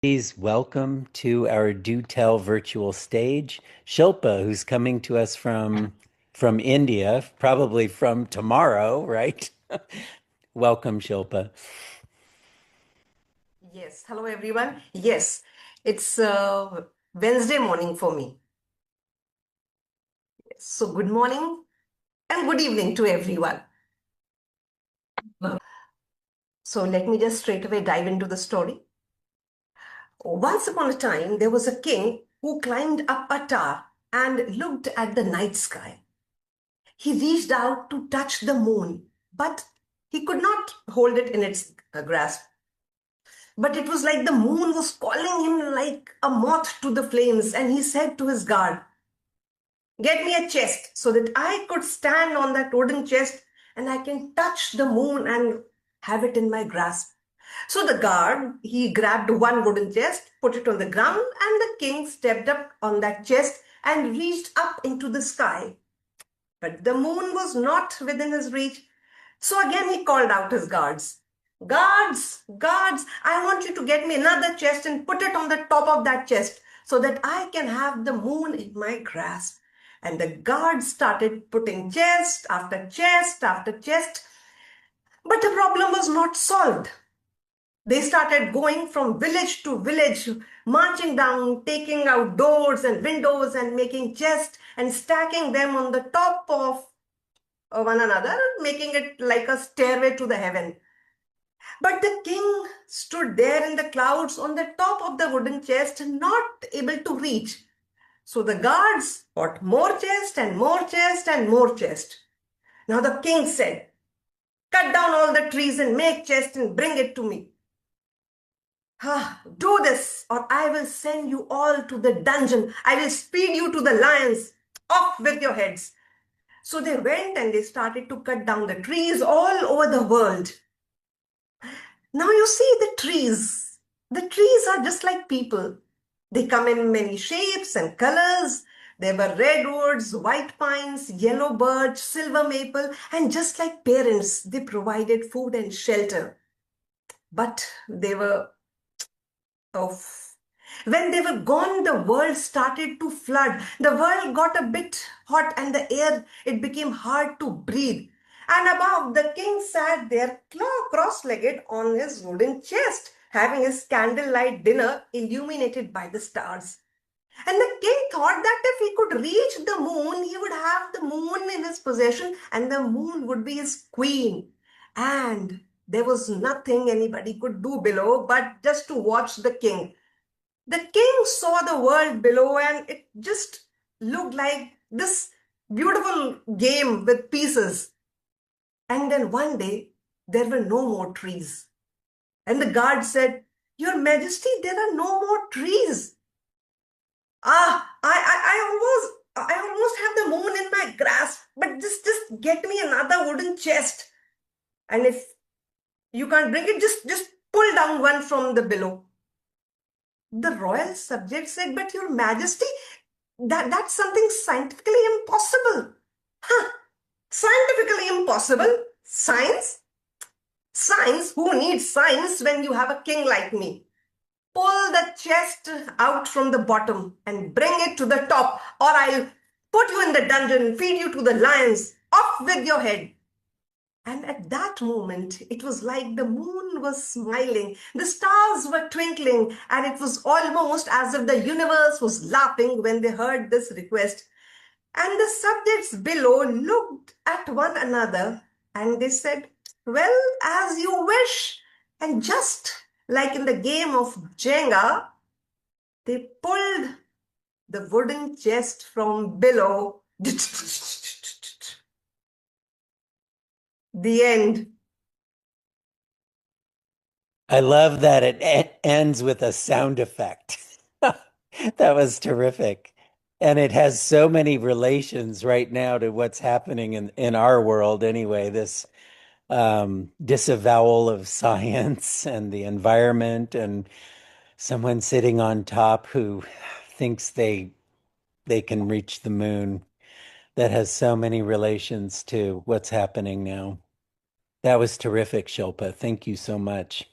Please welcome to our Do Tell virtual stage, Shilpa, who's coming to us from India, probably from tomorrow, right? Welcome, Shilpa. Yes, hello everyone. Yes, it's Wednesday morning for me. So, good morning and good evening to everyone. So, let me just straight away dive into the story. Once upon a time, there was a king who climbed up a tower and looked at the night sky. He reached out to touch the moon, but he could not hold it in its grasp. But it was like the moon was calling him like a moth to the flames, and he said to his guard, "Get me a chest so that I could stand on that wooden chest and I can touch the moon and have it in my grasp." So the guard, he grabbed one wooden chest, put it on the ground, and the king stepped up on that chest and reached up into the sky. But the moon was not within his reach. So again he called out his guards. "Guards, guards, I want you to get me another chest and put it on the top of that chest so that I can have the moon in my grasp." And the guards started putting chest after chest after chest. But the problem was not solved. They started going from village to village, marching down, taking out doors and windows and making chests and stacking them on the top of one another, making it like a stairway to the heaven. But the king stood there in the clouds on the top of the wooden chest, not able to reach. So the guards brought more chest and more chest and more chest. Now the king said, "Cut down all the trees and make chest and bring it to me. Ah, do this, or I will send you all to the dungeon. I will speed you to the lions. Off with your heads." So they went and they started to cut down the trees all over the world. Now you see the trees. The trees are just like people. They come in many shapes and colors. There were redwoods, white pines, yellow birch, silver maple, and just like parents, they provided food and shelter. But they were off. When they were gone, the world started to flood. The world got a bit hot and the air, it became hard to breathe. And above, the king sat there cross-legged on his wooden chest, having his candlelight dinner illuminated by the stars. And the king thought that if he could reach the moon, he would have the moon in his possession and the moon would be his queen. And there was nothing anybody could do below but just to watch the king. The king saw the world below and it just looked like this beautiful game with pieces. And then one day, there were no more trees. And the guard said, "Your Majesty, there are no more trees. I almost have the moon in my grasp, but just get me another wooden chest. And if you can't bring it, just pull down one from the below." The royal subject said, "But your Majesty, that's something scientifically impossible." Huh, scientifically impossible? Science? Science? Who needs science when you have a king like me? Pull the chest out from the bottom and bring it to the top, or I'll put you in the dungeon, feed you to the lions. Off with your head. And at that moment, it was like the moon was smiling, the stars were twinkling, and it was almost as if the universe was laughing when they heard this request. And the subjects below looked at one another and they said, "Well, as you wish." And just like in the game of Jenga, they pulled the wooden chest from below. The end. I love that it ends with a sound effect. That was terrific. And it has so many relations right now to what's happening in our world anyway, this disavowal of science and the environment and someone sitting on top who thinks they can reach the moon. That has so many relations to what's happening now. That was terrific, Shilpa. Thank you so much.